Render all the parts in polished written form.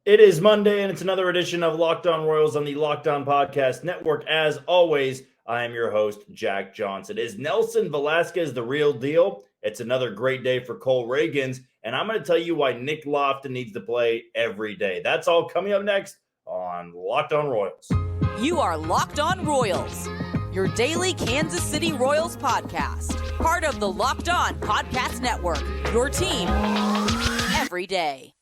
It is Monday, and it's another edition of Locked On Royals on the Locked On Podcast Network. As always, I am your host, Jack Johnson. Is Nelson Velázquez the real deal? It's another great day for Cole Ragans, and I'm going to tell you why Nick Loftin needs to play every day. That's all coming up next on Locked On Royals. You are Locked On Royals, your daily Kansas City Royals podcast. Part of the Locked On Podcast Network, your team every day.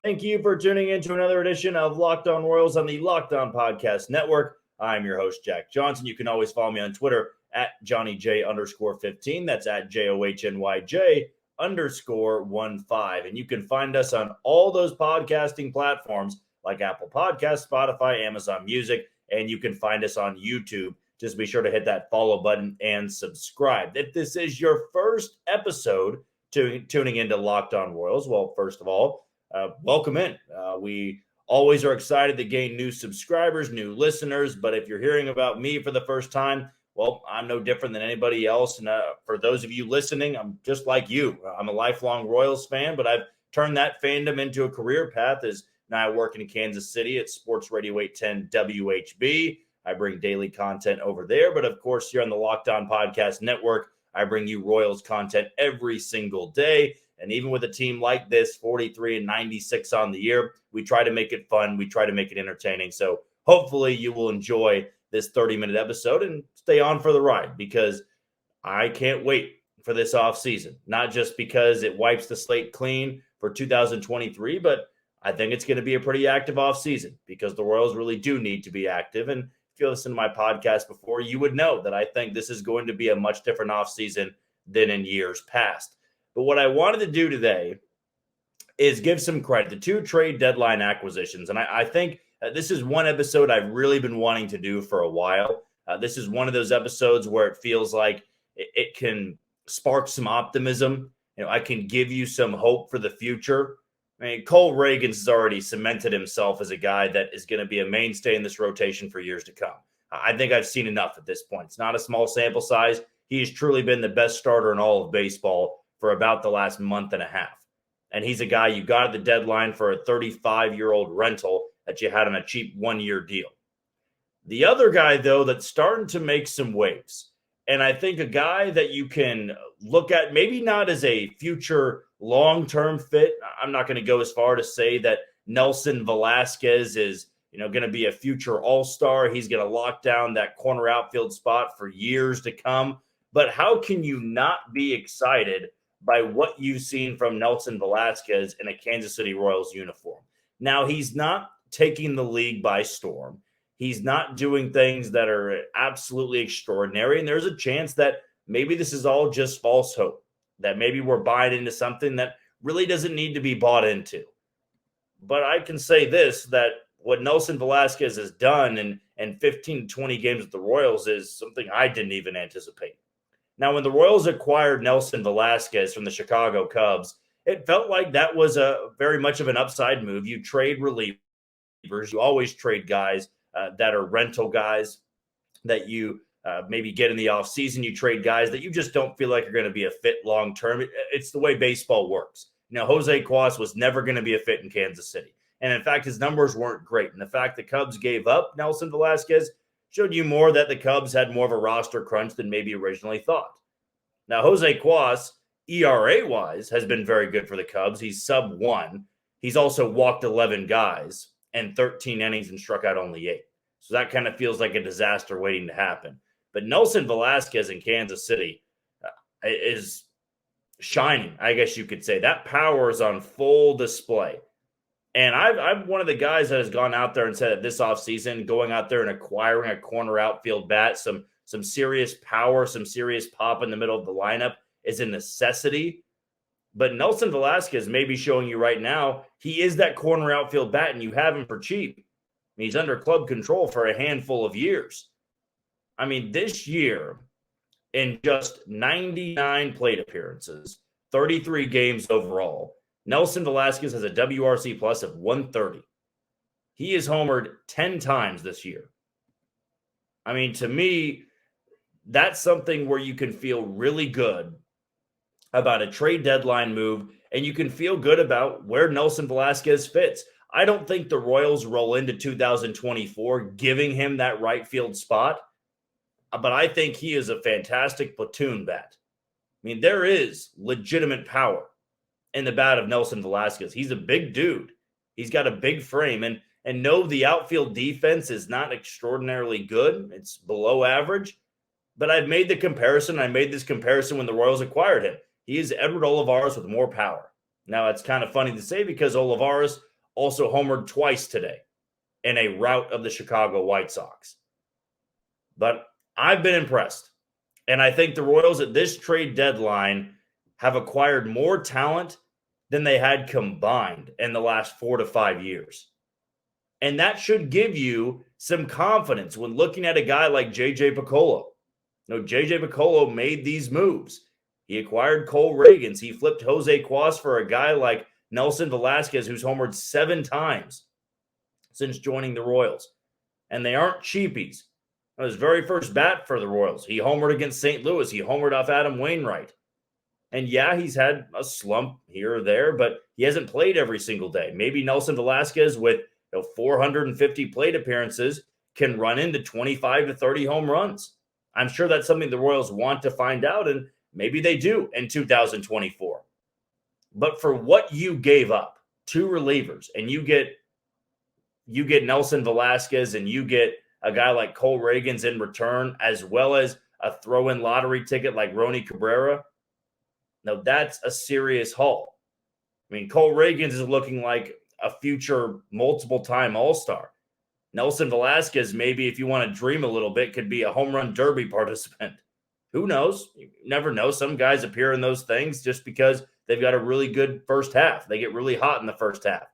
Thank you for tuning in to another edition of Locked On Royals on the Locked On Podcast Network. I'm your host, Jack Johnson. You can always follow me on Twitter at JohnnyJ_15. That's at JOHNYJ_15. And you can find us on all those podcasting platforms like Apple Podcasts, Spotify, Amazon Music, and you can find us on YouTube. Just be sure to hit that follow button and subscribe. If this is your first episode tuning into Locked On Royals, well, first of all, welcome in. We always are excited to gain new subscribers, new listeners. But if you're hearing about me for the first time, well, I'm no different than anybody else. And for those of you listening, I'm just like you. I'm a lifelong Royals fan, but I've turned that fandom into a career path as now I work in Kansas City at Sports Radio 810 WHB. I bring daily content over there. But of course, here on the Locked On Podcast Network, I bring you Royals content every single day. And even with a team like this, 43-96 on the year, we try to make it fun. We try to make it entertaining. So hopefully you will enjoy this 30-minute episode and stay on for the ride, because I can't wait for this offseason. Not just because it wipes the slate clean for 2023, but I think it's going to be a pretty active offseason because the Royals really do need to be active. And if you listen to my podcast before, you would know that I think this is going to be a much different offseason than in years past. But what I wanted to do today is give some credit to two trade deadline acquisitions. And I think this is one episode I've really been wanting to do for a while. This is one of those episodes where it feels like it can spark some optimism. You know, I can give you some hope for the future. I mean, Cole Ragans has already cemented himself as a guy that is going to be a mainstay in this rotation for years to come. I think I've seen enough at this point. It's not a small sample size. He has truly been the best starter in all of baseball for about the last month and a half. And he's a guy you got at the deadline for a 35-year-old rental that you had on a cheap one-year deal. The other guy, though, that's starting to make some waves, and I think a guy that you can look at maybe not as a future long-term fit. I'm not going to go as far to say that Nelson Velázquez is, going to be a future all-star. He's going to lock down that corner outfield spot for years to come. But how can you not be excited by what you've seen from Nelson Velázquez in a Kansas City Royals uniform? Now, he's not taking the league by storm. He's not doing things that are absolutely extraordinary. And there's a chance that maybe this is all just false hope, that maybe we're buying into something that really doesn't need to be bought into. But I can say this, that what Nelson Velázquez has done in 15 to 20 games with the Royals is something I didn't even anticipate. Now, when the Royals acquired Nelson Velázquez from the Chicago Cubs, it felt like that was a very much of an upside move. You trade relievers. You always trade guys that are rental guys that you maybe get in the offseason. You trade guys that you just don't feel like are going to be a fit long-term. It's the way baseball works. Jose Cuas was never going to be a fit in Kansas City. And in fact, his numbers weren't great. And the fact the Cubs gave up Nelson Velázquez showed you more that the Cubs had more of a roster crunch than maybe originally thought. Now, Jose Cuas, ERA-wise, has been very good for the Cubs. He's sub-1. He's also walked 11 guys and 13 innings and struck out only 8. So that kind of feels like a disaster waiting to happen. But Nelson Velázquez in Kansas City is shining, I guess you could say. That power is on full display. And I'm one of the guys that has gone out there and said that this offseason, going out there and acquiring a corner outfield bat, some serious power, some serious pop in the middle of the lineup is a necessity. But Nelson Velázquez may be showing you right now, he is that corner outfield bat, and you have him for cheap. He's under club control for a handful of years. I mean, this year, in just 99 plate appearances, 33 games overall, Nelson Velázquez has a WRC plus of 130. He has homered 10 times this year. I mean, to me, that's something where you can feel really good about a trade deadline move, and you can feel good about where Nelson Velázquez fits. I don't think the Royals roll into 2024 giving him that right field spot, but I think he is a fantastic platoon bat. I mean, there is legitimate power in the bat of Nelson Velázquez. He's a big dude. He's got a big frame, and no, the outfield defense is not extraordinarily good. It's below average, but I've made the comparison. I made this comparison when the Royals acquired him. He is Edward Olivares with more power. Now, it's kind of funny to say because Olivares also homered twice today in a rout of the Chicago White Sox. But I've been impressed. And I think the Royals at this trade deadline have acquired more talent than they had combined in the last 4 to 5 years. And that should give you some confidence when looking at a guy like J.J. Picollo. J.J. Picollo made these moves. He acquired Cole Ragans. He flipped Jose Cuas for a guy like Nelson Velázquez, who's homered 7 times since joining the Royals. And they aren't cheapies. His very first bat for the Royals, he homered against St. Louis. He homered off Adam Wainwright. And yeah, he's had a slump here or there, but he hasn't played every single day. Maybe Nelson Velázquez with 450 plate appearances can run into 25 to 30 home runs. I'm sure that's something the Royals want to find out, and maybe they do in 2024. But for what you gave up, 2 relievers, and you get Nelson Velázquez and you get a guy like Cole Ragans in return, as well as a throw-in lottery ticket like Ronny Cabrera, now that's a serious haul. I mean, Cole Ragans is looking like a future multiple-time All-Star. Nelson Velázquez, maybe if you want to dream a little bit, could be a home run derby participant. Who knows? You never know. Some guys appear in those things just because they've got a really good first half. They get really hot in the first half.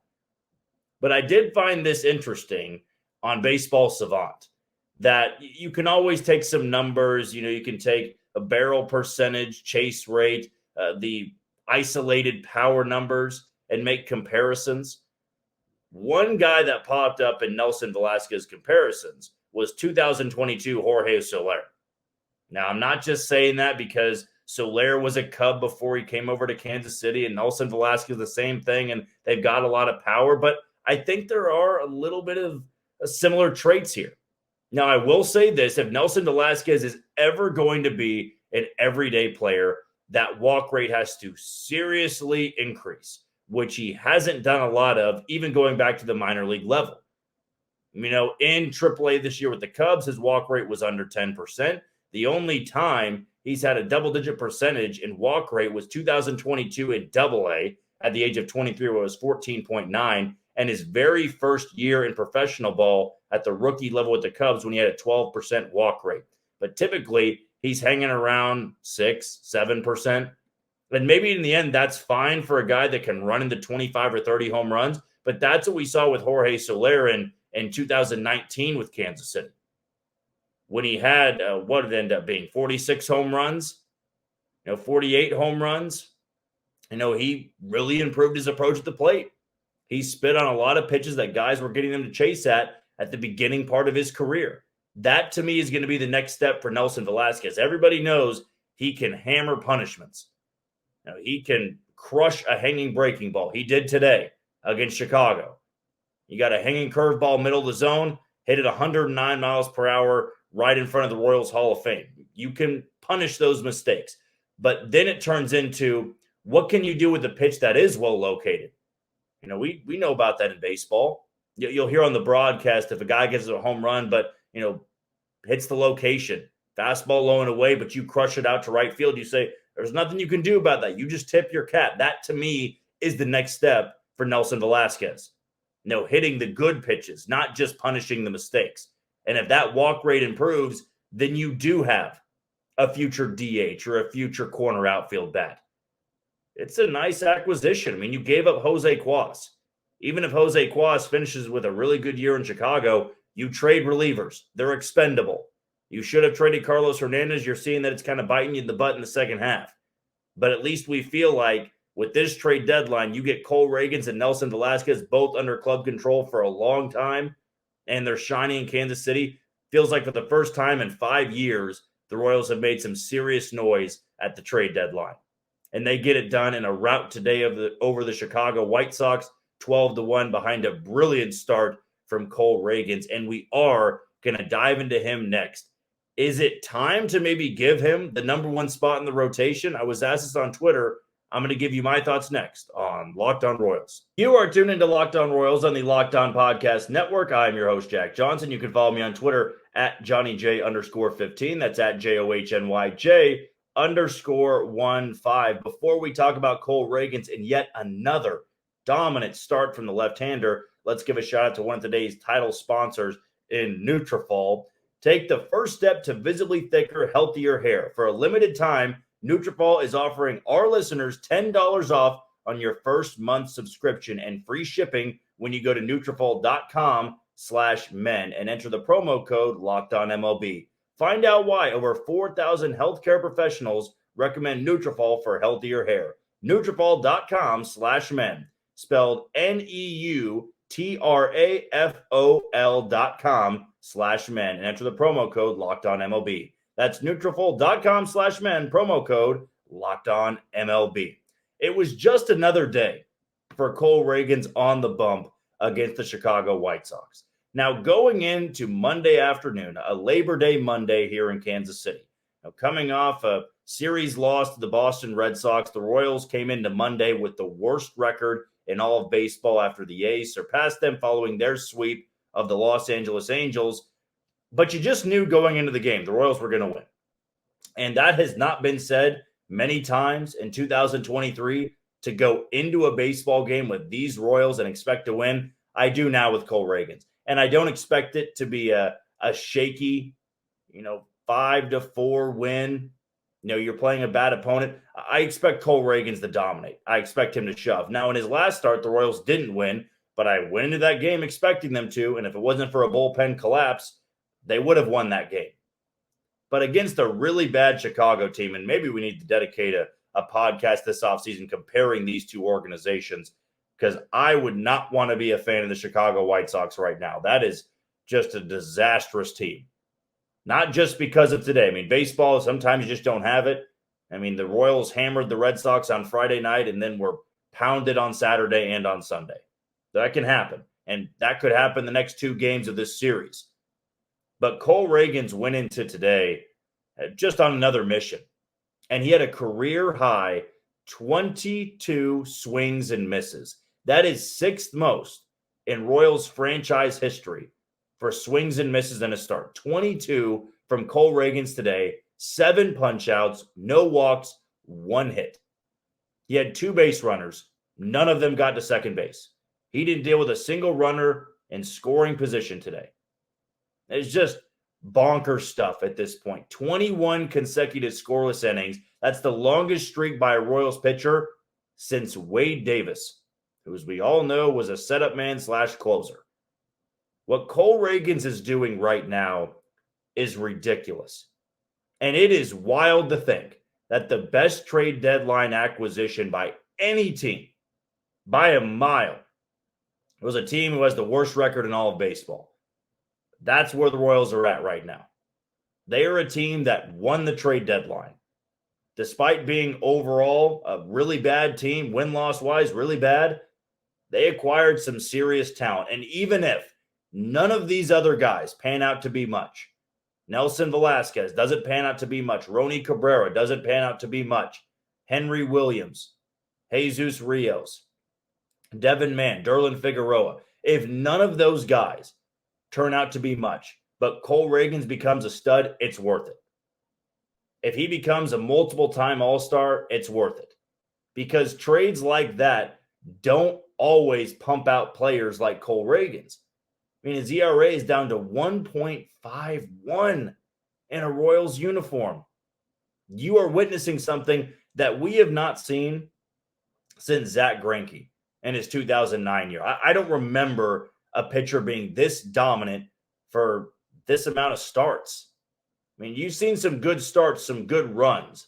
But I did find this interesting on Baseball Savant, that you can always take some numbers. You can take a barrel percentage, chase rate, the isolated power numbers, and make comparisons. One guy that popped up in Nelson Velázquez comparisons was 2022 Jorge Soler. Now, I'm not just saying that because Soler was a Cub before he came over to Kansas City, and Nelson Velázquez the same thing, and they've got a lot of power, but I think there are a little bit of similar traits here. Now, I will say this, if Nelson Velázquez is ever going to be an everyday player, that walk rate has to seriously increase, which he hasn't done a lot of, even going back to the minor league level. In AAA this year with the Cubs, his walk rate was under 10%. The only time he's had a double-digit percentage in walk rate was 2022 in AA at the age of 23, where it was 14.9, and his very first year in professional ball at the rookie level with the Cubs when he had a 12% walk rate. But typically, he's hanging around 6-7%. And maybe in the end, that's fine for a guy that can run into 25 or 30 home runs. But that's what we saw with Jorge Soler in 2019 with Kansas City, when he had, what did it end up being, 46 home runs, 48 home runs. He really improved his approach at the plate. He spit on a lot of pitches that guys were getting them to chase at the beginning part of his career. That, to me, is going to be the next step for Nelson Velázquez. Everybody knows he can hammer punishments. He can crush a hanging breaking ball. He did today against Chicago. You got a hanging curveball middle of the zone, hit it 109 miles per hour right in front of the Royals Hall of Fame. You can punish those mistakes. But then it turns into, what can you do with the pitch that is well located? We know about that in baseball. You'll hear on the broadcast if a guy gets a home run, but, hits the location, fastball low and away, but you crush it out to right field. You say, there's nothing you can do about that. You just tip your cap. That, to me, is the next step for Nelson Velázquez. Hitting the good pitches, not just punishing the mistakes. And if that walk rate improves, then you do have a future DH or a future corner outfield bat. It's a nice acquisition. You gave up Jose Cuas. Even if Jose Cuas finishes with a really good year in Chicago, you trade relievers. They're expendable. You should have traded Carlos Hernandez. You're seeing that it's kind of biting you in the butt in the second half. But at least we feel like with this trade deadline, you get Cole Ragans and Nelson Velázquez both under club control for a long time, and they're shining in Kansas City. Feels like for the first time in 5 years, the Royals have made some serious noise at the trade deadline. And they get it done in a rout today over the Chicago White Sox, 12-1 behind a brilliant start from Cole Ragans. And we are going to dive into him next. Is it time to maybe give him the number one spot in the rotation? I was asked this on Twitter. I'm going to give you my thoughts next on Locked On Royals. You are tuned into Locked On Royals on the Locked On Podcast Network. I'm your host, Jack Johnson. You can follow me on Twitter at JohnnyJ_15. That's at JOHNYJ_15. Before we talk about Cole Ragans and yet another dominant start from the left-hander, let's give a shout out to one of today's title sponsors in Nutrafol. Take the first step to visibly thicker, healthier hair. For a limited time, Nutrafol is offering our listeners $10 off on your first month subscription and free shipping when you go to Nutrafol.com/men and enter the promo code LOCKEDONMLB. Find out why over 4,000 healthcare professionals recommend Nutrafol for healthier hair. Nutrafol.com/men, spelled Nutrafol.com/men, and enter the promo code LOCKEDONMLB. That's Nutrafol.com/men, promo code LOCKEDONMLB. It was just another day for Cole Ragans on the bump against the Chicago White Sox. Now, going into Monday afternoon, a Labor Day Monday here in Kansas City. Now, coming off a series loss to the Boston Red Sox, the Royals came into Monday with the worst record in all of baseball after the A's surpassed them following their sweep of the Los Angeles Angels. But you just knew going into the game, the Royals were going to win. And that has not been said many times in 2023, to go into a baseball game with these Royals and expect to win. I do now with Cole Ragans. And I don't expect it to be a shaky, 5-4 win. You're playing a bad opponent. I expect Cole Ragans to dominate. I expect him to shove. Now, in his last start, the Royals didn't win, but I went into that game expecting them to. And if it wasn't for a bullpen collapse, they would have won that game. But against a really bad Chicago team, and maybe we need to dedicate a podcast this offseason comparing these two organizations, because I would not want to be a fan of the Chicago White Sox right now. That is just a disastrous team. Not just because of today. I mean, baseball, sometimes you just don't have it. I mean, the Royals hammered the Red Sox on Friday night and then were pounded on Saturday and on Sunday. That can happen. And that could happen the next two games of this series. But Cole Ragans went into today just on another mission. And he had a career-high 22 swings and misses. That is sixth most in Royals franchise history for swings and misses in a start. 22 from Cole Ragans today, 7 punch-outs, no walks, 1 hit. He had 2 base runners. None of them got to second base. He didn't deal with a single runner in scoring position today. It's just bonkers stuff at this point. 21 consecutive scoreless innings. That's the longest streak by a Royals pitcher since Wade Davis, who, as we all know, was a setup man / closer. What Cole Ragans is doing right now is ridiculous. And it is wild to think that the best trade deadline acquisition by any team, by a mile, was a team who has the worst record in all of baseball. That's where the Royals are at right now. They are a team that won the trade deadline. Despite being overall a really bad team, win-loss-wise, really bad, they acquired some serious talent. And even if none of these other guys pan out to be much, Nelson Velázquez doesn't pan out to be much, Ronny Cabrera doesn't pan out to be much, Henry Williams, Jesus Rios, Devin Mann, Derlin Figueroa, if none of those guys turn out to be much, but Cole Ragans becomes a stud, it's worth it. If he becomes a multiple-time All-Star, it's worth it. Because trades like that don't always pump out players like Cole Ragans. I mean, his ERA is down to 1.51 in a Royals uniform. You are witnessing something that we have not seen since Zach Greinke in his 2009 year. I don't remember a pitcher being this dominant for this amount of starts. I mean, you've seen some good starts, some good runs,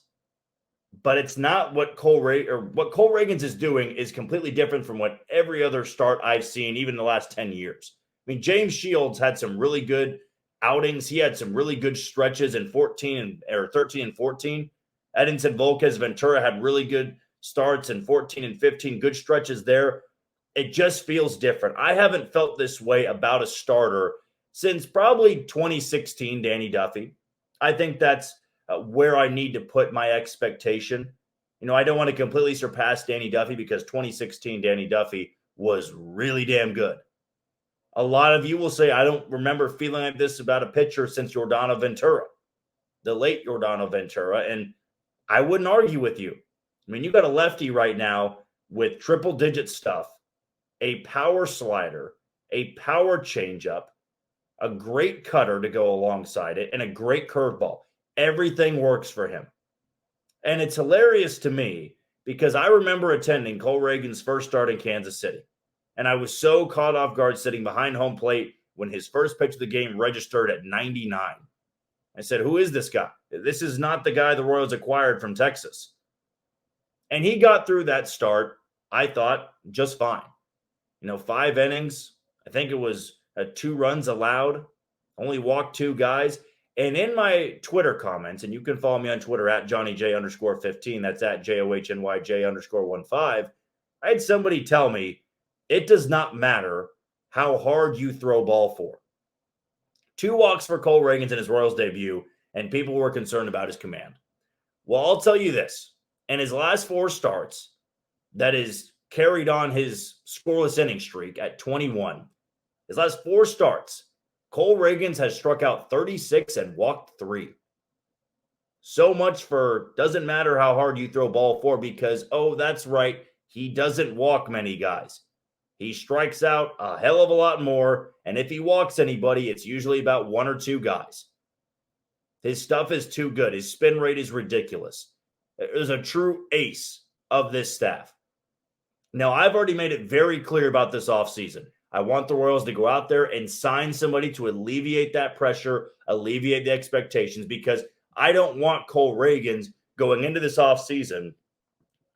but it's not what Cole Ragans is doing is completely different from what every other start I've seen, even in the last 10 years. I mean, James Shields had some really good outings. He had some really good stretches in 13 and 14. Edinson Volquez Ventura had really good starts in 14 and 15, good stretches there. It just feels different. I haven't felt this way about a starter since probably 2016, Danny Duffy. I think that's where I need to put my expectation. I don't want to completely surpass Danny Duffy because 2016 Danny Duffy was really damn good. A lot of you will say, I don't remember feeling like this about a pitcher since Yordano Ventura, the late Yordano Ventura. And I wouldn't argue with you. I mean, you got a lefty right now with triple-digit stuff, a power slider, a power changeup, a great cutter to go alongside it, and a great curveball. Everything works for him. And it's hilarious to me because I remember attending Cole Ragans' first start in Kansas City. And I was so caught off guard sitting behind home plate when his first pitch of the game registered at 99. I said, who is this guy? This is not the guy the Royals acquired from Texas. And he got through that start, I thought, just fine. 5 innings. I think it was 2 runs allowed. Only walked 2 guys. And in my Twitter comments, and you can follow me on Twitter at JohnnyJ_15, that's at JOHNYJ_15, I had somebody tell me, it does not matter how hard you throw ball for. 2 walks for Cole Ragans in his Royals debut, and people were concerned about his command. Well, I'll tell you this. In his last 4 starts, that is carried on his scoreless inning streak at 21. His last 4 starts, Cole Ragans has struck out 36 and walked 3. So much for doesn't matter how hard you throw ball for because, that's right, he doesn't walk many guys. He strikes out a hell of a lot more, and if he walks anybody, it's usually about 1 or 2 guys. His stuff is too good. His spin rate is ridiculous. There's a true ace of this staff. Now, I've already made it very clear about this offseason. I want the Royals to go out there and sign somebody to alleviate that pressure, alleviate the expectations, because I don't want Cole Ragans going into this offseason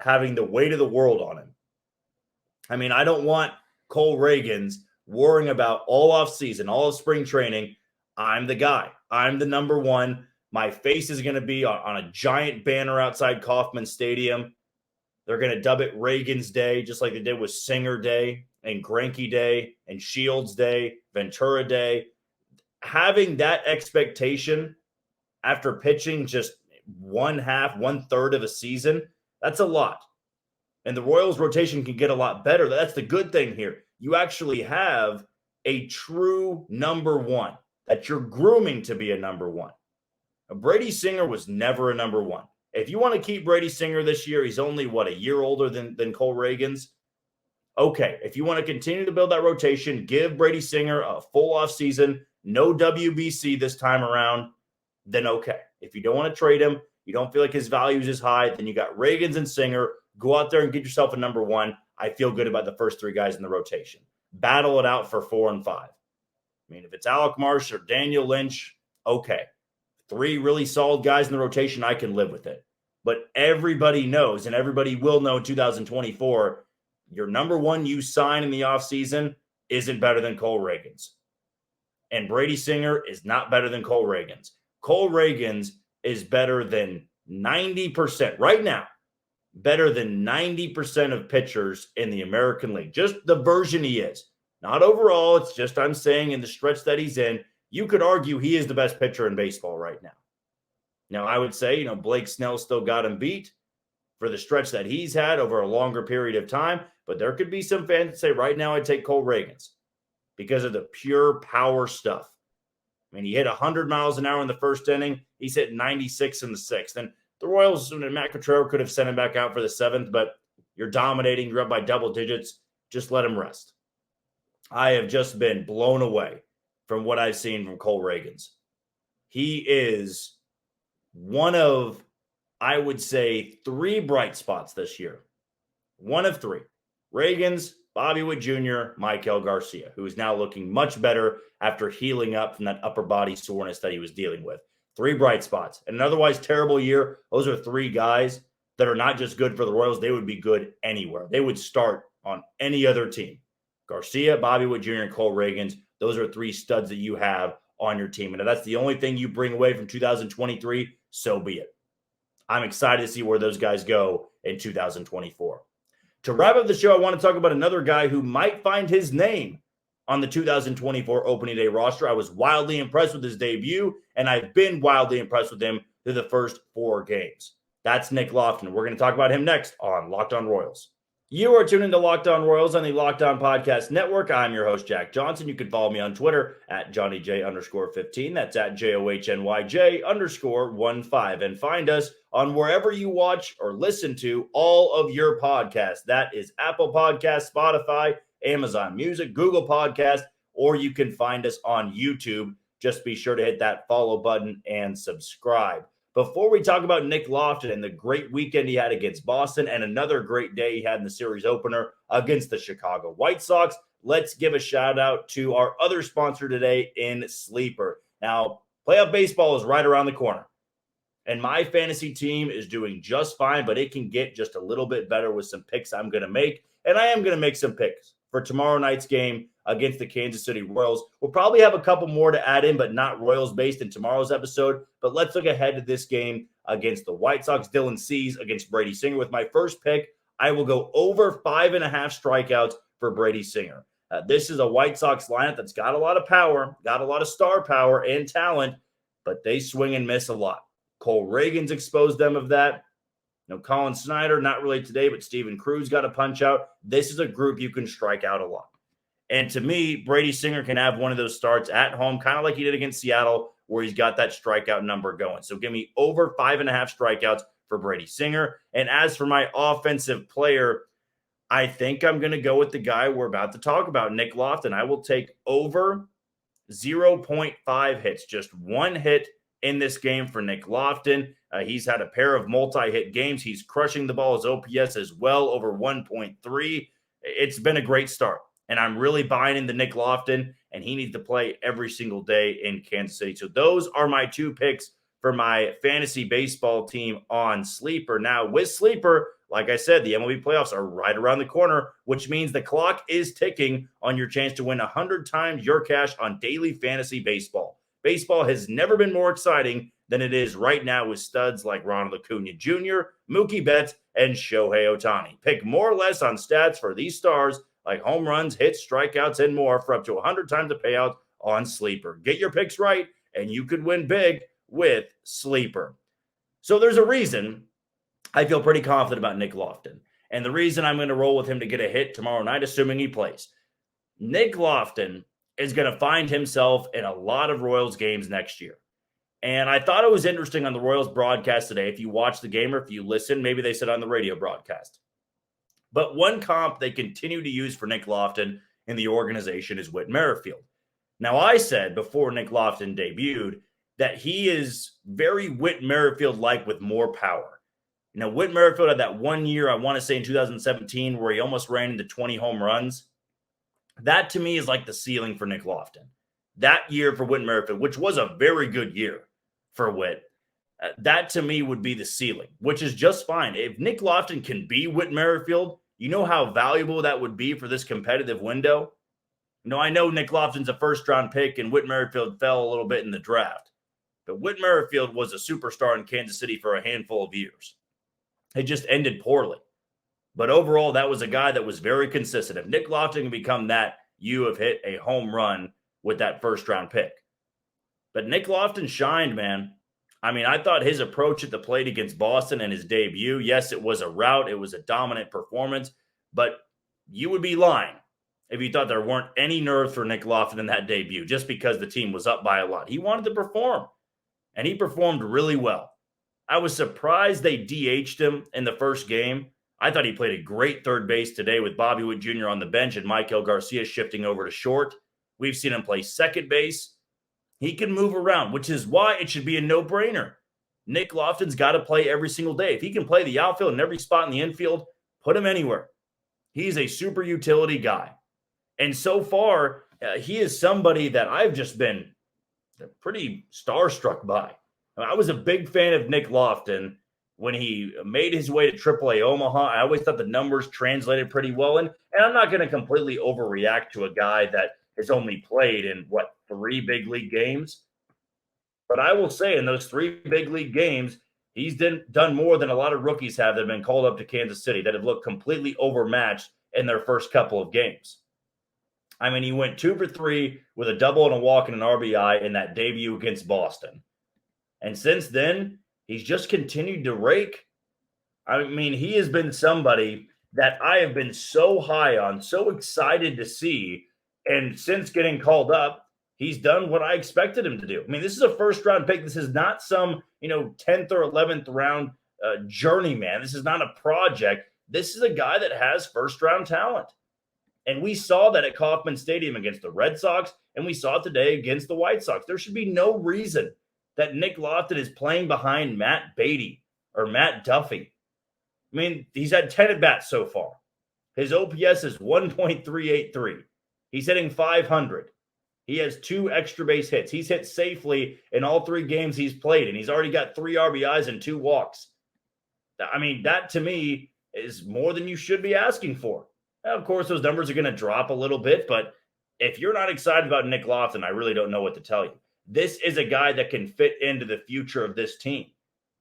having the weight of the world on him. I mean, I don't want Cole Ragans worrying about all offseason, all of spring training. I'm the guy. I'm the number one. My face is going to be on a giant banner outside Kauffman Stadium. They're going to dub it Ragans Day, just like they did with Singer Day and Greinke Day and Shields Day, Ventura Day. Having that expectation after pitching just 1/3 of a season, that's a lot. And the Royals rotation can get a lot better. That's the good thing here. You actually have a true number one that you're grooming to be a number one. Brady Singer was never a number one. If you want to keep Brady Singer this year, he's only, a year older than Cole Ragans. Okay, if you want to continue to build that rotation, give Brady Singer a full offseason, no WBC this time around, then okay. If you don't want to trade him, you don't feel like his value is as high, then you got Ragans and Singer. Go out there and get yourself a number one. I feel good about the first 3 guys in the rotation. Battle it out for 4 and 5. I mean, if it's Alec Marsh or Daniel Lynch, okay. 3 really solid guys in the rotation, I can live with it. But everybody knows, and everybody will know in 2024, your number one you sign in the offseason isn't better than Cole Ragans. And Brady Singer is not better than Cole Ragans. Cole Ragans is better than 90%, right now, better than 90% of pitchers in the American League. Just the version he is. Not overall, it's just I'm saying in the stretch that he's in, you could argue he is the best pitcher in baseball right now. Now, I would say, Blake Snell still got him beat for the stretch that he's had over a longer period of time, but there could be some fans that say right now I'd take Cole Ragans because of the pure power stuff. I mean, he hit 100 miles an hour in the first inning. He's hit 96 in the 6th. And the Royals and Matt Cotrero could have sent him back out for the 7th, but you're dominating. You're up by double digits. Just let him rest. I have just been blown away from what I've seen from Cole Ragans. He is one of, I would say, 3 bright spots this year. One of 3. Ragans, Bobby Witt Jr., Michael Garcia, who is now looking much better after healing up from that upper body soreness that he was dealing with. 3 bright spots. In an otherwise terrible year, those are 3 guys that are not just good for the Royals, they would be good anywhere. They would start on any other team. Garcia, Bobby Witt Jr., and Cole Ragans, those are 3 studs that you have on your team. And if that's the only thing you bring away from 2023, so be it. I'm excited to see where those guys go in 2024. To wrap up the show, I want to talk about another guy who might find his name on the 2024 opening day roster. I was wildly impressed with his debut, and I've been wildly impressed with him through the first 4 games. That's Nick Loftin. We're going to talk about him next on Locked On Royals. You are tuned into Locked On Royals on the Locked On Podcast Network. I'm your host, Jack Johnson. You can follow me on Twitter at JohnnyJ_15. That's at JOHNYJ_15. And find us on wherever you watch or listen to all of your podcasts. That is Apple Podcasts, Spotify, Amazon Music, Google Podcasts, or you can find us on YouTube. Just be sure to hit that follow button and subscribe. Before we talk about Nick Loftin and the great weekend he had against Boston and another great day he had in the series opener against the Chicago White Sox, let's give a shout out to our other sponsor today in Sleeper. Now, playoff baseball is right around the corner, and my fantasy team is doing just fine, but it can get just a little bit better with some picks I'm going to make, and I am going to make some picks for tomorrow night's game against the Kansas City Royals. We'll probably have a couple more to add in, but not Royals-based in tomorrow's episode. But let's look ahead to this game against the White Sox. Dylan Cease against Brady Singer. With my first pick, I will go over 5.5 strikeouts for Brady Singer. This is a White Sox lineup that's got a lot of power, got a lot of star power and talent, but they swing and miss a lot. Cole Ragans exposed them of that. Colin Snyder, not really today, but Steven Cruz got a punch out. This is a group you can strike out a lot. And to me, Brady Singer can have one of those starts at home, kind of like he did against Seattle, where he's got that strikeout number going. So give me over 5.5 strikeouts for Brady Singer. And as for my offensive player, I think I'm going to go with the guy we're about to talk about, Nick Loftin. I will take over 0.5 hits, just 1 hit in this game for Nick Loftin. He's had a pair of multi-hit games. He's crushing the ball. His OPS as well, over 1.3. It's been a great start. And I'm really buying into Nick Loftin, and he needs to play every single day in Kansas City. So those are my 2 picks for my fantasy baseball team on Sleeper. Now, with Sleeper, like I said, the MLB playoffs are right around the corner, which means the clock is ticking on your chance to win 100 times your cash on daily fantasy baseball. Baseball has never been more exciting than it is right now with studs like Ronald Acuna Jr., Mookie Betts, and Shohei Ohtani. Pick more or less on stats for these stars like home runs, hits, strikeouts, and more for up to 100 times the payout on Sleeper. Get your picks right, and you could win big with Sleeper. So there's a reason I feel pretty confident about Nick Loftin, and the reason I'm going to roll with him to get a hit tomorrow night, assuming he plays. Nick Loftin is going to find himself in a lot of Royals games next year. And I thought it was interesting on the Royals broadcast today. If you watch the game or if you listen, maybe they said on the radio broadcast. But one comp they continue to use for Nick Loftin in the organization is Whit Merrifield. Now, I said before Nick Loftin debuted that he is very Whit Merrifield-like with more power. Whit Merrifield had that 1 year, I want to say in 2017, where he almost ran into 20 home runs. That, to me, is like the ceiling for Nick Loftin. That year for Whit Merrifield, which was a very good year for Whit, that to me would be the ceiling, which is just fine. If Nick Loftin can be Whit Merrifield, you know how valuable that would be for this competitive window? I know Nick Loftin's a first-round pick and Whit Merrifield fell a little bit in the draft. But Whit Merrifield was a superstar in Kansas City for a handful of years. It just ended poorly. But overall, that was a guy that was very consistent. If Nick Loftin can become that, you have hit a home run with that first-round pick. But Nick Loftin shined, man. I thought his approach at the plate against Boston and his debut, yes, it was a rout. It was a dominant performance. But you would be lying if you thought there weren't any nerves for Nick Loftin in that debut just because the team was up by a lot. He wanted to perform, and he performed really well. I was surprised they DH'd him in the first game. I thought he played a great third base today with Bobby Witt Jr. on the bench and Michael Garcia shifting over to short. We've seen him play second base. He can move around, which is why it should be a no-brainer. Nick Loftin's got to play every single day. If he can play the outfield and every spot in the infield, put him anywhere. He's a super utility guy. And so far, he is somebody that I've just been pretty starstruck by. I was a big fan of Nick Loftin, when he made his way to AAA Omaha, I always thought the numbers translated pretty well. And I'm not going to completely overreact to a guy that has only played in, 3 big league games? But I will say in those 3 big league games, he's done more than a lot of rookies have that have been called up to Kansas City that have looked completely overmatched in their first couple of games. I mean, he went 2 for 3 with a double and a walk and an RBI in that debut against Boston. And since then, he's just continued to rake. I mean, he has been somebody that I have been so high on, so excited to see. And since getting called up, he's done what I expected him to do. I mean, this is a first-round pick. This is not some, 10th or 11th round journeyman. This is not a project. This is a guy that has first-round talent. And we saw that at Kauffman Stadium against the Red Sox, and we saw it today against the White Sox. There should be no reason that Nick Loftin is playing behind Matt Beatty or Matt Duffy. I mean, he's had 10 at-bats so far. His OPS is 1.383. He's hitting 500. He has 2 extra base hits. He's hit safely in all 3 games he's played, and he's already got 3 RBIs and 2 walks. I mean, that to me is more than you should be asking for. Now, of course, those numbers are going to drop a little bit, but if you're not excited about Nick Loftin, I really don't know what to tell you. This is a guy that can fit into the future of this team.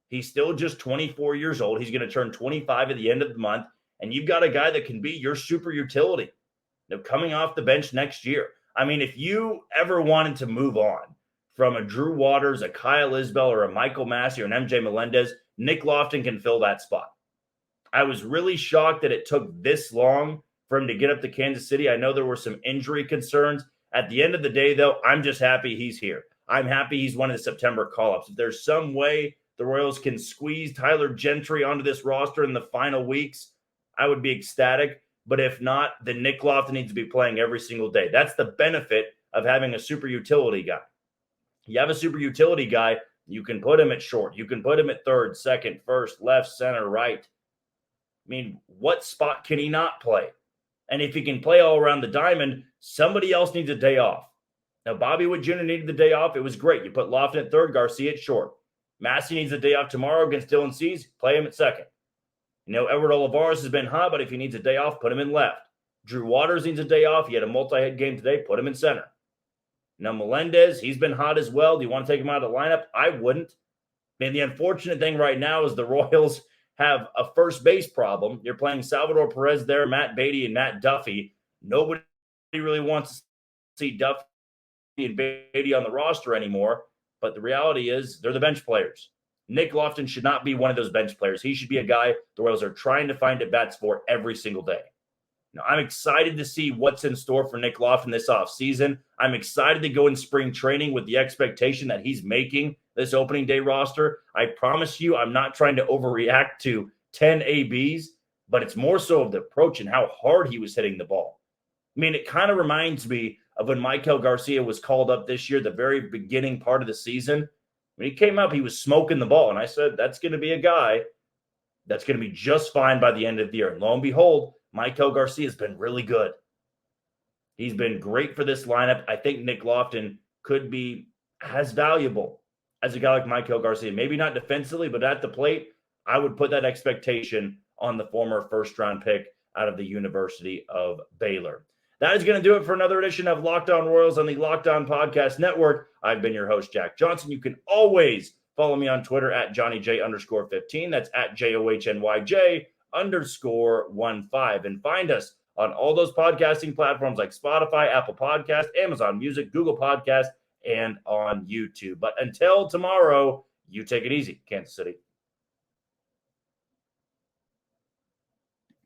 He's still just 24 years old. He's going to turn 25 at the end of the month, and you've got a guy that can be your super utility. Coming off the bench next year. I mean, if you ever wanted to move on from a Drew Waters, a Kyle Isbell, or a Michael Massey, or an MJ Melendez, Nick Loftin can fill that spot. I was really shocked that it took this long for him to get up to Kansas City. I know there were some injury concerns. At the end of the day, though, I'm just happy he's here. I'm happy he's one of the September call-ups. If there's some way the Royals can squeeze Tyler Gentry onto this roster in the final weeks, I would be ecstatic. But if not, then Nick Loftin needs to be playing every single day. That's the benefit of having a super utility guy. You have a super utility guy, you can put him at short. You can put him at third, second, first, left, center, right. I mean, what spot can he not play? And if he can play all around the diamond, somebody else needs a day off. Now, Bobby Wood Jr. needed the day off. It was great. You put Loftin at third, Garcia at short. Massey needs a day off tomorrow against Dylan Cease. Play him at second. Edward Olivares has been hot, but if he needs a day off, put him in left. Drew Waters needs a day off. He had a multi-hit game today. Put him in center. Now, Melendez, he's been hot as well. Do you want to take him out of the lineup? I wouldn't. I mean, the unfortunate thing right now is the Royals have a first base problem. You're playing Salvador Perez there, Matt Beatty, and Matt Duffy. Nobody really wants to see Duffy and Beatty on the roster anymore, but the reality is they're the bench players. Nick Loftin should not be one of those bench players. He should be a guy the Royals are trying to find at-bats for every single day. Now, I'm excited to see what's in store for Nick Loftin this offseason. I'm excited to go in spring training with the expectation that he's making this opening day roster. I promise you I'm not trying to overreact to 10 ABs, but it's more so of the approach and how hard he was hitting the ball. I mean, it kind of reminds me of when Michael Garcia was called up this year, the very beginning part of the season. When he came up, he was smoking the ball. And I said, that's going to be a guy that's going to be just fine by the end of the year. And lo and behold, Michael Garcia has been really good. He's been great for this lineup. I think Nick Loftin could be as valuable as a guy like Michael Garcia. Maybe not defensively, but at the plate, I would put that expectation on the former first-round pick out of the University of Baylor. That is going to do it for another edition of Locked On Royals on the Locked On Podcast Network. I've been your host, Jack Johnson. You can always follow me on Twitter at JohnnyJ_15. That's at JOHNYJ_15. And find us on all those podcasting platforms like Spotify, Apple Podcast, Amazon Music, Google Podcast, and on YouTube. But until tomorrow, you take it easy, Kansas City.